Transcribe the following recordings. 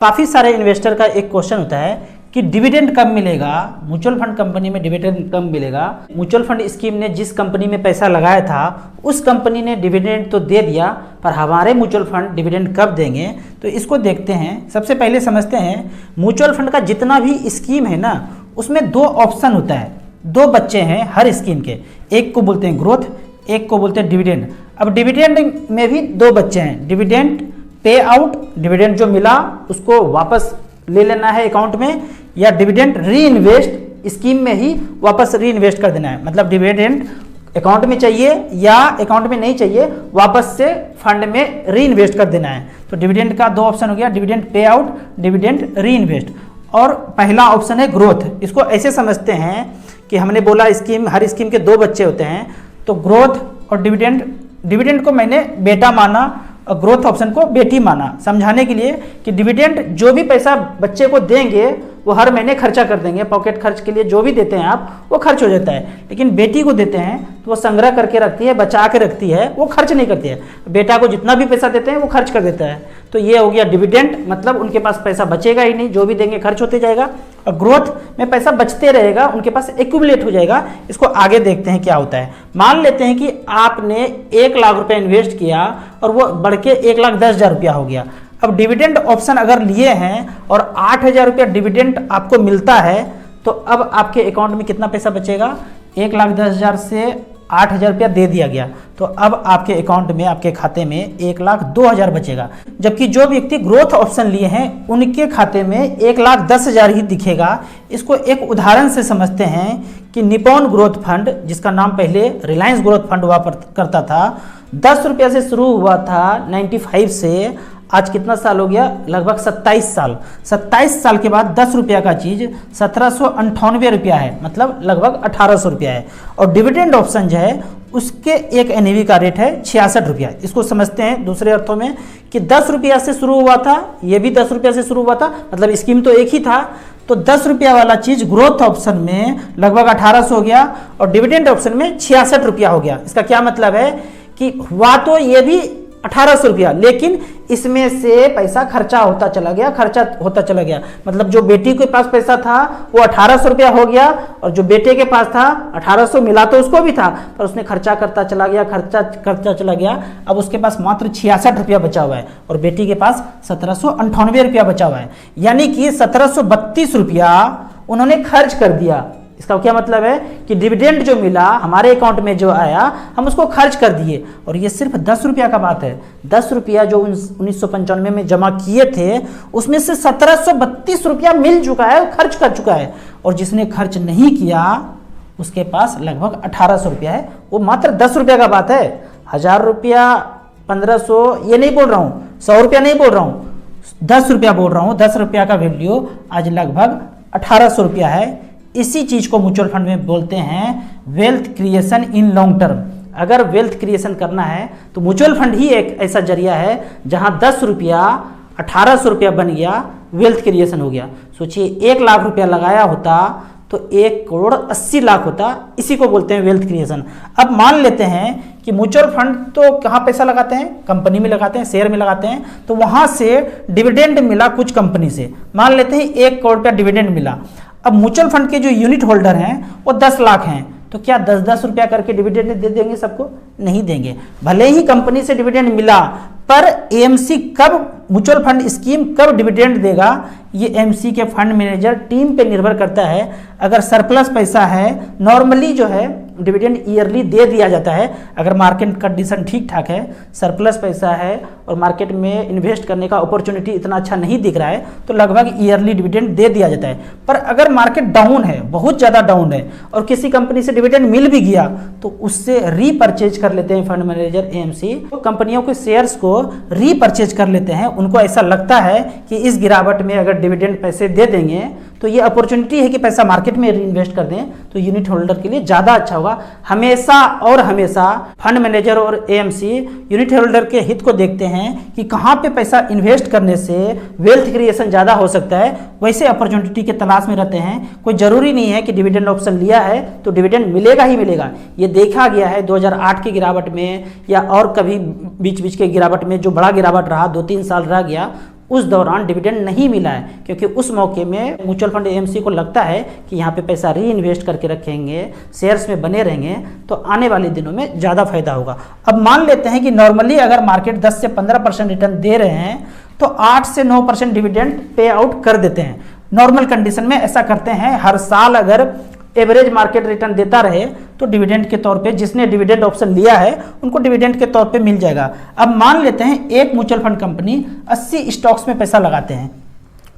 काफ़ी सारे इन्वेस्टर का एक क्वेश्चन होता है कि डिविडेंड कब मिलेगा, म्यूचुअल फंड कंपनी में डिविडेंड कब मिलेगा। म्यूचुअल फंड स्कीम ने जिस कंपनी में पैसा लगाया था उस कंपनी ने डिविडेंड तो दे दिया, पर हमारे म्यूचुअल फंड डिविडेंड कब देंगे, तो इसको देखते हैं। सबसे पहले समझते हैं म्यूचुअल फंड का जितना भी स्कीम है ना, उसमें दो ऑप्शन होता है, दो बच्चे हैं हर स्कीम के, एक को बोलते हैं ग्रोथ, एक को बोलते हैं डिविडेंड। अब डिविडेंड में भी दो बच्चे हैं, डिविडेंड पे आउट, डिविडेंड जो मिला उसको वापस ले लेना है अकाउंट में, या डिविडेंड री इन्वेस्ट, स्कीम में ही वापस री इन्वेस्ट कर देना है। मतलब डिविडेंड अकाउंट में चाहिए या अकाउंट में नहीं चाहिए, वापस से फंड में री इन्वेस्ट कर देना है। तो डिविडेंड का दो ऑप्शन हो गया, डिविडेंड पे आउट, डिविडेंड री इन्वेस्ट। और पहला ऑप्शन है ग्रोथ। इसको ऐसे समझते हैं कि हमने बोला स्कीम, हर स्कीम के दो बच्चे होते हैं, तो ग्रोथ और डिविडेंड, डिविडेंड को मैंने बेटा माना और ग्रोथ ऑप्शन को बेटी माना, समझाने के लिए कि डिविडेंड जो भी पैसा बच्चे को देंगे वो हर महीने खर्चा कर देंगे, पॉकेट खर्च के लिए जो भी देते हैं आप वो खर्च हो जाता है। लेकिन बेटी को देते हैं तो वो संग्रह करके रखती है, बचा के रखती है, वो खर्च नहीं करती है। बेटा को जितना भी पैसा देते हैं वो खर्च कर देता है। तो ये हो गया डिविडेंड, मतलब उनके पास पैसा बचेगा ही नहीं, जो भी देंगे खर्च होते जाएगा। और ग्रोथ में पैसा बचते रहेगा, उनके पास एक्यूमुलेट हो जाएगा। इसको आगे देखते हैं क्या होता है। मान लेते हैं कि आपने 1 लाख रुपया इन्वेस्ट किया और वो बढ़ के 1,10,000 रुपया हो गया। अब डिविडेंड ऑप्शन अगर लिए हैं और 8,000 रुपया डिविडेंड आपको मिलता है, तो अब आपके अकाउंट में कितना पैसा बचेगा? 1,10,000 से 8,000 रुपया दे दिया गया, तो अब आपके अकाउंट में, आपके खाते में 1,02,000 बचेगा। जबकि जो व्यक्ति ग्रोथ ऑप्शन लिए हैं उनके खाते में 1,10,000 ही दिखेगा। इसको एक उदाहरण से समझते हैं कि निप्पॉन ग्रोथ फंड, जिसका नाम पहले रिलायंस ग्रोथ फंड हुआ करता था, 10 रुपया से शुरू हुआ था 95 से, आज कितना साल हो गया? लगभग 27 साल। 27 साल के बाद 10 रुपया का चीज़ 1798 रुपया है, मतलब लगभग 1800 रुपया है। और डिविडेंड ऑप्शन जो है उसके एक एनएवी का रेट है 66 रुपया। इसको समझते हैं दूसरे अर्थों में कि 10 रुपया से शुरू हुआ था, ये भी 10 रुपया से शुरू हुआ था, मतलब स्कीम तो एक ही था। तो 10 रुपया वाला चीज़ ग्रोथ ऑप्शन में लगभग 1800 हो गया और डिविडेंड ऑप्शन में 66 रुपया हो गया। इसका क्या मतलब है कि हुआ तो ये भी 1800 रुपया, लेकिन इसमें से पैसा खर्चा होता चला गया, मतलब जो बेटी के पास पैसा था वो 1800 रुपया हो गया, और जो बेटे के पास था 1800 मिला तो उसको भी था, पर उसने खर्चा करता चला गया। अब उसके पास मात्र 66 रुपया बचा हुआ है और बेटी के पास 1798 रुपया बचा हुआ है, यानी कि 1732 रुपया उन्होंने खर्च कर दिया। इसका क्या मतलब है कि डिविडेंड जो मिला हमारे अकाउंट में जो आया, हम उसको खर्च कर दिए। और ये सिर्फ 10 रुपया का बात है। 10 रुपया जो 1995 में जमा किए थे उसमें से 1732 रुपया मिल चुका है, खर्च कर चुका है। और जिसने खर्च नहीं किया उसके पास लगभग 1800 रुपया है। वो मात्र 10 रुपया का बात है। 1000 रुपया, 1500, ये नहीं बोल रहा हूँ, 100 रुपया नहीं बोल रहा हूँ, 10 रुपया बोल रहा हूँ। 10 रुपया का वैल्यू आज लगभग 1800 रुपया है। इसी चीज को म्यूचुअल फंड में बोलते हैं wealth creation in long term. अगर वेल्थ क्रिएशन करना है तो म्यूचुअल फंड ही एक ऐसा जरिया है जहां 10 रुपया 1800 रुपया बन गया, वेल्थ क्रिएशन हो गया। सोचिए 1 लाख रुपया लगाया होता तो 1,80,00,000 होता। इसी को बोलते हैं वेल्थ क्रिएशन। अब मान लेते हैं कि म्यूचुअल फंड तो कहाँ पैसा लगाते हैं? कंपनी में लगाते हैं, शेयर में लगाते हैं। तो वहां से डिविडेंड मिला कुछ कंपनी से, मान लेते हैं 1 करोड़ रुपया डिविडेंड मिला। अब म्यूचुअल फंड के जो यूनिट होल्डर हैं वो 10 लाख हैं, तो क्या 10-10 रुपया करके डिविडेंड दे देंगे सबको? नहीं देंगे। भले ही कंपनी से डिविडेंड मिला, पर एएमसी कब, म्यूचुअल फंड स्कीम कब डिविडेंड देगा, ये एएमसी के फंड मैनेजर टीम पे निर्भर करता है। अगर सरप्लस पैसा है, नॉर्मली जो है डिविडेंड ईयरली दे दिया जाता है। अगर मार्केट कंडीशन ठीक ठाक है, सरप्लस पैसा है और मार्केट में इन्वेस्ट करने का अपॉर्चुनिटी इतना अच्छा नहीं दिख रहा है, तो लगभग ईयरली डिविडेंड दे दिया जाता है। पर अगर मार्केट डाउन है, बहुत ज़्यादा डाउन है, और किसी कंपनी से डिविडेंड मिल भी गया तो उससे रीपरचेज कर लेते हैं फंड मैनेजर एएमसी। तो कंपनियों के शेयर्स को रीपरचेज कर लेते हैं। उनको ऐसा लगता है कि इस गिरावट में अगर डिविडेंड पैसे दे देंगे तो ये अपॉर्चुनिटी है कि पैसा मार्केट में रीइन्वेस्ट कर दें, तो यूनिट होल्डर के लिए ज़्यादा अच्छा होगा। हमेशा और हमेशा फंड मैनेजर और एएमसी यूनिट होल्डर के हित को देखते हैं कि कहाँ पे पैसा इन्वेस्ट करने से वेल्थ क्रिएशन ज़्यादा हो सकता है, वैसे अपॉर्चुनिटी के तलाश में रहते हैं। कोई ज़रूरी नहीं है कि डिविडेंड ऑप्शन लिया है तो डिविडेंड मिलेगा ही मिलेगा। ये देखा गया है 2008 की गिरावट में, या और कभी बीच बीच के गिरावट में, जो बड़ा गिरावट रहा 2-3 साल रह गया, उस दौरान डिविडेंड नहीं मिला है, क्योंकि उस मौके में म्यूचुअल फंड एएमसी को लगता है कि यहाँ पे पैसा री इन्वेस्ट करके रखेंगे, शेयर्स में बने रहेंगे तो आने वाले दिनों में ज़्यादा फायदा होगा। अब मान लेते हैं कि नॉर्मली अगर मार्केट 10 से 15% रिटर्न दे रहे हैं तो 8 से 9% डिविडेंड पे आउट कर देते हैं। नॉर्मल कंडीशन में ऐसा करते हैं, हर साल अगर एवरेज मार्केट रिटर्न देता रहे तो डिविडेंड के तौर पे जिसने डिविडेंड ऑप्शन लिया है उनको डिविडेंड के तौर पे मिल जाएगा। अब मान लेते हैं एक म्यूचुअल फंड कंपनी 80 स्टॉक्स में पैसा लगाते हैं,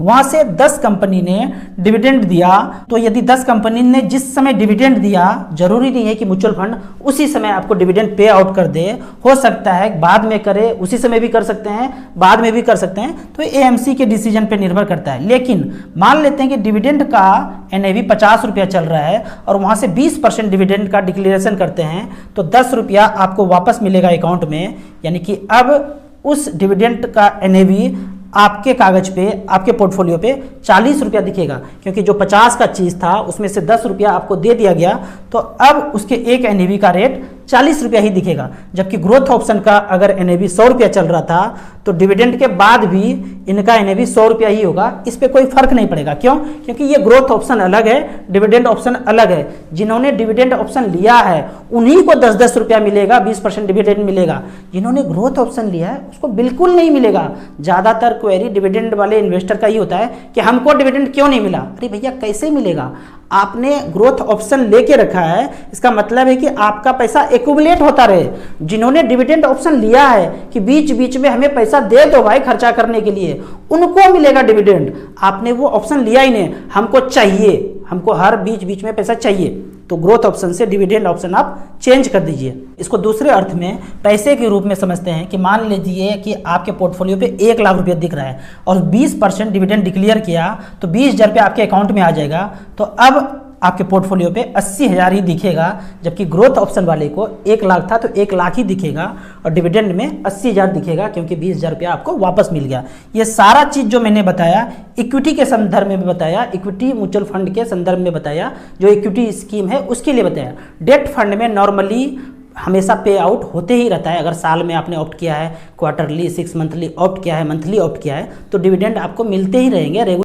वहां से 10 कंपनी ने डिविडेंड दिया, तो यदि 10 कंपनी ने जिस समय डिविडेंड दिया, जरूरी नहीं है कि म्यूचुअल फंड उसी समय आपको डिविडेंड पे आउट कर दे, हो सकता है बाद में करे, उसी समय भी कर सकते हैं, बाद में भी कर सकते हैं, तो एएमसी के डिसीजन पे निर्भर करता है। लेकिन मान लेते हैं कि डिविडेंड का एनएवी 50 रुपया चल रहा है और वहां से 20% डिविडेंड का डिक्लेरेशन करते हैं तो 10 रुपया आपको वापस मिलेगा अकाउंट में, यानी कि अब उस डिविडेंड का एनएवी आपके कागज पे, आपके पोर्टफोलियो पे 40 रुपया दिखेगा, क्योंकि जो 50 का चीज़ था उसमें से 10 रुपया आपको दे दिया गया, तो अब उसके एक एनएवी का रेट 40 रुपया ही दिखेगा। जबकि ग्रोथ ऑप्शन का अगर एनएवी 100 रुपया चल रहा था तो डिविडेंड के बाद भी इनका एनएवी 100 रुपया ही होगा, इस पर कोई फर्क नहीं पड़ेगा। क्यों? क्योंकि ये ग्रोथ ऑप्शन अलग है, डिविडेंड ऑप्शन अलग है। जिन्होंने डिविडेंड ऑप्शन लिया है उन्हीं को 10-10 रुपया मिलेगा, 20% डिविडेंड मिलेगा। जिन्होंने ग्रोथ ऑप्शन लिया है उसको बिल्कुल नहीं मिलेगा। ज़्यादातर क्वेरी डिविडेंड वाले इन्वेस्टर का ही होता है कि हमको डिविडेंड क्यों नहीं मिला। अरे भैया कैसे मिलेगा? आपने ग्रोथ ऑप्शन लेके रखा है, इसका मतलब है कि आपका पैसा एक्यूमुलेट होता रहे। जिन्होंने डिविडेंड ऑप्शन लिया है कि बीच बीच में हमें पैसा दे दो भाई खर्चा करने के लिए, उनको मिलेगा डिविडेंड। आपने वो ऑप्शन लिया ही नहीं, हमको चाहिए, हमको हर बीच बीच में पैसा चाहिए, तो ग्रोथ ऑप्शन से डिविडेंड ऑप्शन आप चेंज कर दीजिए। इसको दूसरे अर्थ में पैसे के रूप में समझते हैं कि मान लीजिए कि आपके पोर्टफोलियो पे 1 लाख रुपया दिख रहा है और 20% डिविडेंड डिक्लेयर किया तो 20,000 रुपया आपके अकाउंट में आ जाएगा, तो अब आपके पोर्टफोलियो पे 80,000 ही दिखेगा, जबकि ग्रोथ ऑप्शन वाले को 1 लाख था तो 1 लाख ही दिखेगा और डिविडेंड में 80,000 दिखेगा, क्योंकि 20,000 रुपया आपको वापस मिल गया। ये सारा चीज़ जो मैंने बताया इक्विटी के संदर्भ में बताया, इक्विटी म्यूचुअल फंड के संदर्भ में बताया, जो इक्विटी स्कीम है उसके लिए बताया। डेट फंड में नॉर्मली हमेशा पे आउट होते ही रहता है। अगर साल में आपने ऑप्ट किया है, क्वार्टरली, 6 मंथली ऑप्ट किया है, मंथली ऑप्ट किया है, तो डिविडेंड आपको मिलते ही रहेंगे।